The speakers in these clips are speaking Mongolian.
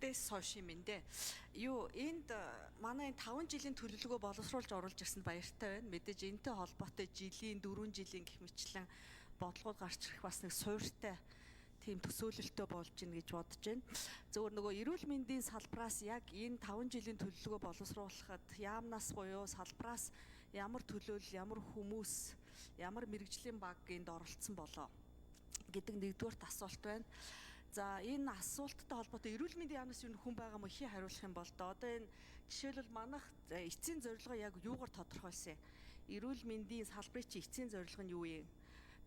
Дэс хойш юм энэ. Юу энд манай 5 жилийн төлөвлөгөө боловсруулж оруулж ирсэнд баяртай байна. Мэдээж энэтэй холбоотой жилийн 4 жилийн гэх мэтлэн бодлогод гарч ирэх бас нэг суурьтай тийм төсөөлөлтөй болж гин гэж бодож байна. Зөвхөн нөгөө эрүүл мэндийн салбараас яг энэ 5 жилийн төлөвлөгөө боловсруулахад яамнаас буюу салбараас ямар төлөөлөл, ямар хүмүүс, ямар мэрэгжлийн баг энд оролцсон болоо гэдэг нэгдүгээрт асуулт байна. За энэ асуулттай холбоотой эрүүл мэндийн яамнаас юу хүн байгаа мө хий хариулах юм бол одоо энэ жишээлбэл манайх эцсийн зорилгоо яг юугаар тодорхойлсон юм? Эрүүл мэндийн салбарын чи эцсийн зорилго нь юу юм?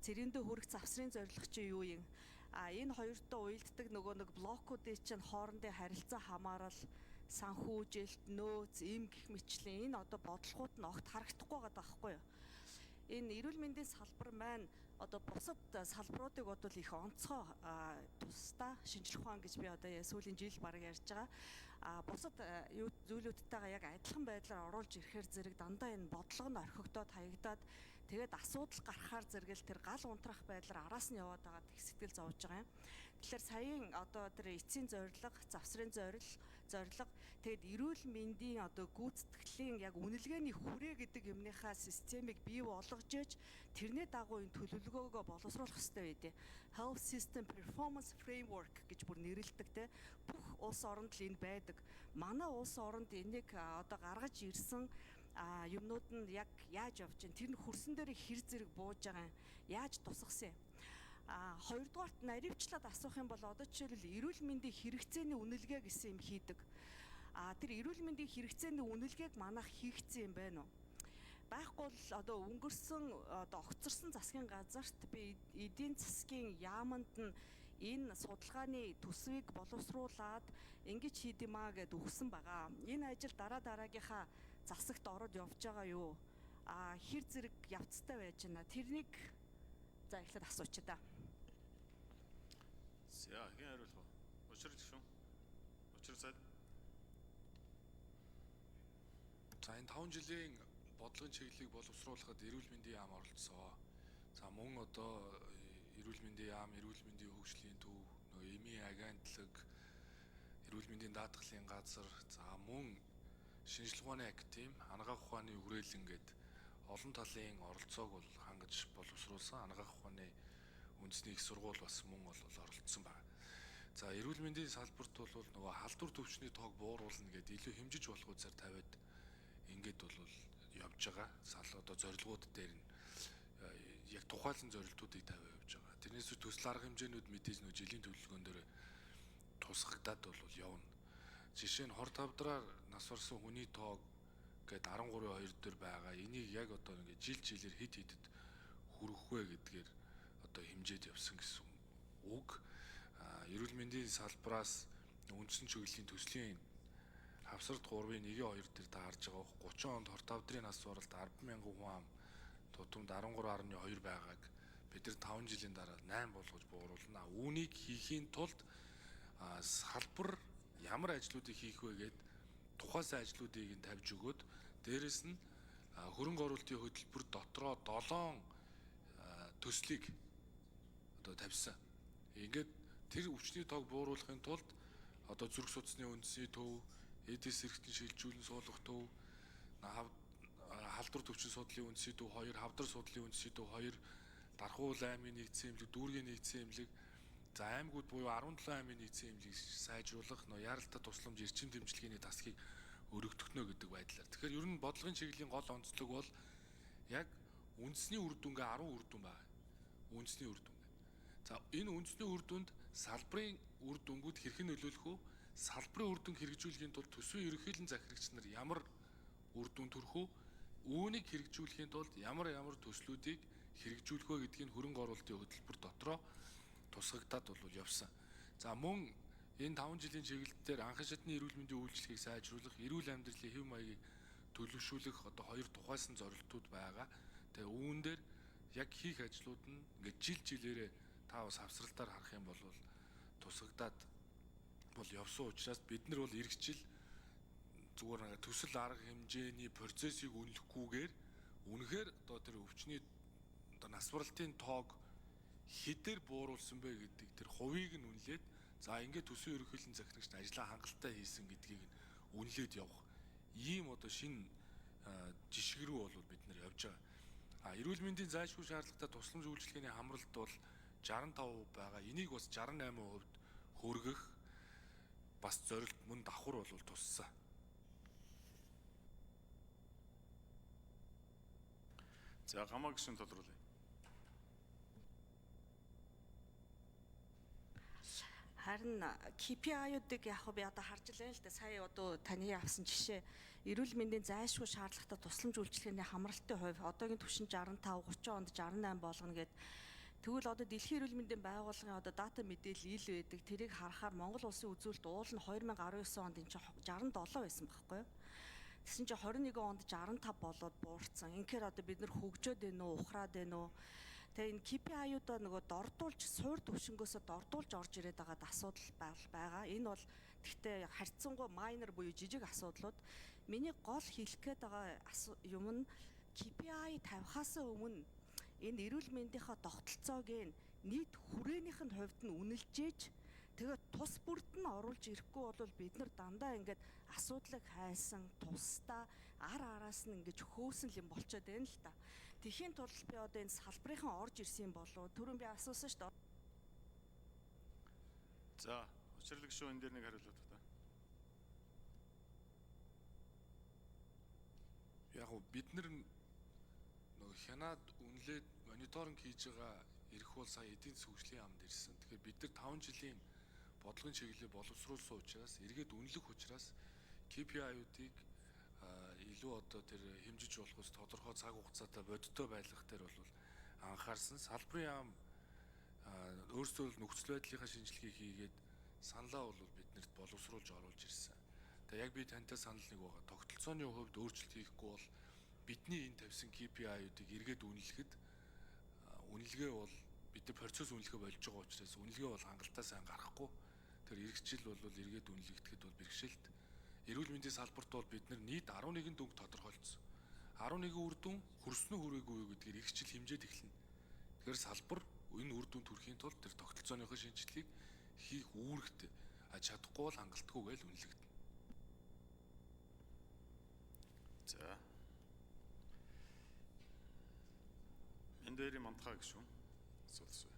Цэрэндээ хүрэх завсрын зорилго чи юу юм? Энэ хоёртой уялддаг нөгөө нэг блокуудын чинь хоорондын харилцаа хамаарал, санхүүжилт, нөөц, эм гэх мэтчлэн энэ одоо бодлогууд нь огт харагдахгүй байгаа байхгүй юу? Энэ эрүүл мэндийн салбар маань одоо бусад салбаруудыг бодвол их онцгой тусдаа шинжлэх ухаан гэж би одоо сүүлийн жил бараг ярьж байгаа. Бусад зүйлүүдтэйгээ яг адилхан байдлаар оруулж ирэхээр зэрэг дандаа энэ бодлого нь орхигдоод хаягдаад тэгээд асуудал гарахаар зэрэгэл тэр гал унтрах байдлаар араас нь яваад байгаа их сэтгэл зовж байгаа юм. Тэгэхээр саяын одоо тэр эцсийн зорилго, завсрын зорилго тэгээд эрүүл мэндийн одоо гүйцэтгэлийн яг үнэлгээний хүрээ гэдэг юмныхаа системийг бий болгож иж тэрний дагуу энэ төлөвлөгөөгөө боловсруулах хэрэгтэй байдیں۔ Health System Performance Framework гэж бүр нэрлэдэг те. Бүх улс оронд л энэ байдаг. Манай улс оронд энийг одоо гаргаж ирсэн юмнууд нь яг яаж явж байна? Тэр нь хөрсөн дээр хэр зэрэг бууж байгаа юм? Яаж тусгасан юм? Хоёрдугаарт наривчлаад асуух юм бол одоо жишээлбэл эрүүл мэндийн хэрэгцээний үнэлгээ гэсэн юм хийдэг. Тэр эрүүл мэндийн хэрэгцээний үнэлгээг манайх хийгдсэн юм байна уу? Байхгүй бол одоо өнгөрсөн одоо огцорсон засгийн газарт би эдийн засгийн яаманд нь энэ судалгааны төсвийг боловсруулад ингэж хийдэм аа гэд өгсөн байгаа. Энэ ажил дараагийнхаа засагт ороод явж байгаа юу? Хэр зэрэг явцтай байж байна? Тэрнийг за эхлээд асууч та. За хэн хариулах вэ? Учир шүү. Учир сайд. За энэ 5 жилийн бодлогын чиглэлийг боловсруулахад эрүүл мэндийн яам оролцсон. За мөн одоо эрүүл мэндийн яам, эрүүл мэндийн хөгжлийн төв, нөгөө эмийн агентлаг, эрүүл мэндийн даатгалын газар, за мөн шинжлэх ухааны академи, анагаах ухааны хүрээлэн гээд олон талын оролцоог бол хангаж боловсруулсан. Анагаах ухааны үндэсний их сургууль бас мөн бол оролцсон байна. За эрүүл мэндийн салбарт бол нөгөө халдвар төвчний тоог бууруулна гээд илүү хэмжиж болох үзээр тавиад ингээд бол явж байгаа. Одоо зорилгууд дээр нь яг тухайлан зорилтуудыг тавиад явж байгаа. Тэрнээс төсөл арга хэмжээнүүд мэдээж нөө жилийн төлөвлөгөөн дээр тусгагдаад бол явна. Жишээ нь хор тавдраар нас орсон хүний тоог гээд 13.2 дээр байгаа. Энийг яг одоо ингээд жилээр хэд хэдэд хүрэх вэ гэдгээр одоо хэмжээд явсан гэсэн үг. Эрүүл мэндийн салбараас үндсэн чиглэлийн төслийн хавсарт 3-ын 1-2 дээр та харж байгаа. 30 онд хор тавдрын нас баралт 10,000 хүн ам тутамд 13.2 байгааг бид нар 5 жилийн дараа 8 болгож бууруулна. Үүнийг хийхийн тулд салбар ямар ажлуудыг хийх вэ гэд тухайн ажлуудыг нь тавьж өгөөд дээрэс нь хөрөнгө оруулалтын хөтөлбөр дотроо 7 төслийг одоо тавьсан. Ингээд тэр өвчний тоог бууруулахын тулд одоо зүрх судасны үндэсний төв, эдис эрхтэн шилжүүлэн суулгах төв, халдвар төвчин судлалын үндэсний төв 2, хавдар судлалын үндэсний төв 2, Дархуул аймгийн нэгдсэн эмнэлэг, Дүүргийн нэгдсэн эмнэлэг, за аймагуд буюу 17 аймгийн нэгдсэн эмнэлгийг сайжруулах, яаралтай тусламж эрчим дэмжлэгийн тасхийг өргөдөхнө гэдэг байдлаар. Тэгэхээр ер нь бодлогын чиглэлийн гол онцлог бол яг үндэсний үр дүнгээ 10 үр дүн байна. Үндэсний үр дүн. За энэ үндэсний үр дүнд салбарын үр дүнгууд хэрхэн нөлөөлөх вэ? Салбарын үр дүнг хэрэгжүүлэхийн тулд төсвийн ерөнхийлөн захирагч нар ямар үр дүн төрөх вэ? Үүнийг хэрэгжүүлэхийн тулд ямар төслүүдийг хэрэгжүүлэх вэ гэдгийг хөрөнгө оруулалтын хөтөлбөр дотроо тусгагдаад бол явсан. За мөн энэ 5 жилийн чиглэл дээр анхан шатны эрүүл мэндийн үйлчлэгийг сайжруулах, эрүүл амьдралын хэв маягийг төлөвшүүлэх одоо 2 тухайсан зорилтууд байгаа. Тэгээ үүн дээр яг хийх ажлууд нь ингээд жилээрээ та бас хавсралтаар харах юм бол тусгагдаад бол явсан учраас бид нар бол эргэжил зүгээр төсөл арга хэмжээний процессыг үнэлэхгүйгээр үнэхээр одоо тэр өвчний одоо нас баралтын тоог хэдээр бууруулсан бэ гэдэг тэр хувийг нь үнэлээд За ингээд төсвийн ерөнхийлөгчийн захирагч нь ажлаа хангалттай хийсэн гэдгийг нь үнэлээд явах. Ийм одоо шинэ жишг рүү бол бид нэр явж байгаа. Эрүүл мэндийн зайлшгүй шаардлагатай тусламж үйлчилгээний хамралт бол 65% байгаа. Энийг бас 68% хүргэх бас зорилт мөн давхар бол туссан. За гамаа гишүүн тодруулъя. Харин KPI-уудыг яг би одоо харж байна л да. Сая одоо таны авсан жишээ эрүүл мэндийн зайлшгүй шаардлагатай тусламж үйлчилгээний хамралтын хувь одоогийн түвшин 65, 30 онд 68 болгоно гэд. Тэгвэл одоо Дэлхийн эрүүл мэндийн байгууллагын одоо дата мэдээлэл ил байдаг. Тэрийг харахаар Монгол улсын үзүүлэлт уул нь 2019 онд энэ чинь 67 байсан байхгүй юу? Тэгсэн чинь 21 онд 65 болоод буурсан. Инхээр одоо бид нар хөгжөөд байна уу, ухраад байна уу? Тэгээ энэ KPI-удаа нөгөө дордуулж, суур төвшнгөөсөө дордуулж орж ирээд байгаа асуудал байгаа. Энэ бол гэхдээ харьцангуй майнер буюу жижиг асуудлууд. Миний гол хэлэх гээд байгаа юм нь KPI тавихаас өмнө энэ эрүүл мэндийнхаа тогтолцоог нийт хүрээнийх нь хувьд нь үнэлжээж тэгээд тус бүрд нь оруулж ирэхгүй бол бид нар дандаа ингээд асуудлыг хайсан тусдаа араас нь ингэж хөөсөн юм болчиход байна л та. Тэхийн тулд би одоо энэ салбарынхан орж ирсэн юм болов. Түрүүн би асуусан шүү дээ. За учирлаг шүү энэ дээр нэг хариулт та. Яг уу бид нар нөгөө хянаад үнэлээд мониторинг хийж байгаа эрх бол сая эдийн засгийн хөгжлийн яамд ирсэн. Тэгэхээр бид нар 5 жилийн бодлогын чиглэлийг боловсруулсан учраас эргээд үнэлэх учраас KPI-уудыг илүү одоо тэр хэмжиж болох ус тодорхой цаг хугацаатай бодиттой байлгах дээр бол анхаарсан. Салбарын яам өөрсдөө нөхцөл байдлынхаа шинжилгээг хийгээд саналаа бол биднэрт боловсруулж оруулж ирсэн. Тэгээ яг би тантай санал нэг байгаа. Тогтолцооны хувьд өөрчлөлт хийхгүй бол бидний энэ тавьсан KPI-уудыг эргээд үнэлэхэд үнэлгээ бол бид нар процесс үнэлгээ болж байгаа учраас үнэлгээ бол хангалттай сайн гарахгүй. Тэр эргэжил бол эргээд үнэлэгдэхэд бол бэрхшээлт. Эрүүл мэндийн салбарт бол бид нар нийт 11 дүнг тодорхойлцсон. 11 үр дүн хүрсэн үү хүрээгүй юу гэдгээр эргэжил хэмжээд эхэлнэ. Тэгэхээр салбар энэ үр дүнд хүрэхийн тулд тэр тогтолцооныхоо шинжилгээг хийх үүрэгтэй. Чадахгүй бол хангалтгүй гэж үнэлэгдэнэ. За. Энэ дээр мантхаа гишүүн. Асуулт.